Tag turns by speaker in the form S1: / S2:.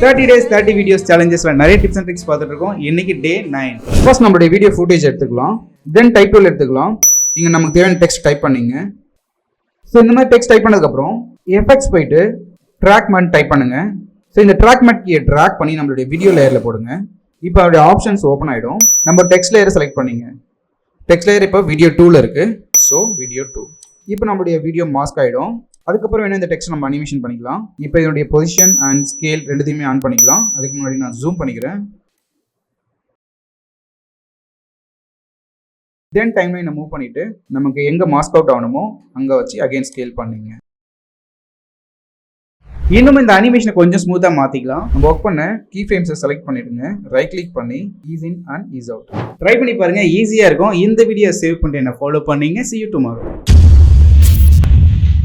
S1: 30 days 30 videos challengesல நிறைய tips and tricks பார்த்துட்டு இருக்கோம். இன்னைக்கு டே 9. ஃபர்ஸ்ட் நம்மளுடைய வீடியோ ஃபுட்டேஜ் எடுத்துக்கலாம். தென் டைப் டூல் எடுத்துக்கலாம். இங்க நமக்கு தேவையான டெக்ஸ்ட் டைப் பண்ணீங்க. ஸோ இந்த மாதிரி டெக்ஸ்ட் டைப் பண்ணதுக்கப்புறம் எஃபெக்ட்ஸ் போயிட்டு ட்ராக் மேட் டைப் பண்ணுங்க. ஸோ இந்த ட்ராக் மேட் கீயை ட்ராக் பண்ணி நம்மளுடைய வீடியோ லேயரில் போடுங்க. இப்போ அதோடைய ஆப்ஷன்ஸ் ஓப்பன் ஆகிடும். நம்ம டெக்ஸ்ட் லேயரை செலக்ட் பண்ணிங்க. டெக்ஸ்ட் லேயர் இப்போ வீடியோ 2ல இருக்கு. So video 2. இப்போ நம்மளுடைய வீடியோ மாஸ்க் ஆகிடும். அதுக்கப்புறம் வேணும் இந்த டெக்ஸ்ட் நம்ம அனிமேஷன் பண்ணிக்கலாம். இப்போ இதனுடைய பொசிஷன் அண்ட் ஸ்கேல் ரெண்டுத்தையுமே ஆன் பண்ணிக்கலாம். அதுக்கு முன்னாடி நான் ஜூம் பண்ணிக்கிறேன். தென் டைம்லைனை மூவ் பண்ணிட்டு நமக்கு எங்க மாஸ்க் அவுட் ஆகணுமோ அங்க வச்சு அகைன் ஸ்கேல் பண்ணிங்க. இன்னும் இந்த அனிமேஷனை கொஞ்சம் ஸ்மூத்தா மாத்திக்கலாம். நம்ம ஒர்க் பண்ண கீ ஃப்ரேம்ஸை செலக்ட் பண்ணிடுங்க. ரைட் கிளிக் பண்ணி ease in and ease out try பண்ணி பாருங்க. ஈஸியா இருக்கும். இந்த வீடியோ சேவ் பண்ணிட்டு என்ன ஃபாலோ பண்ணீங்க. See you tomorrow.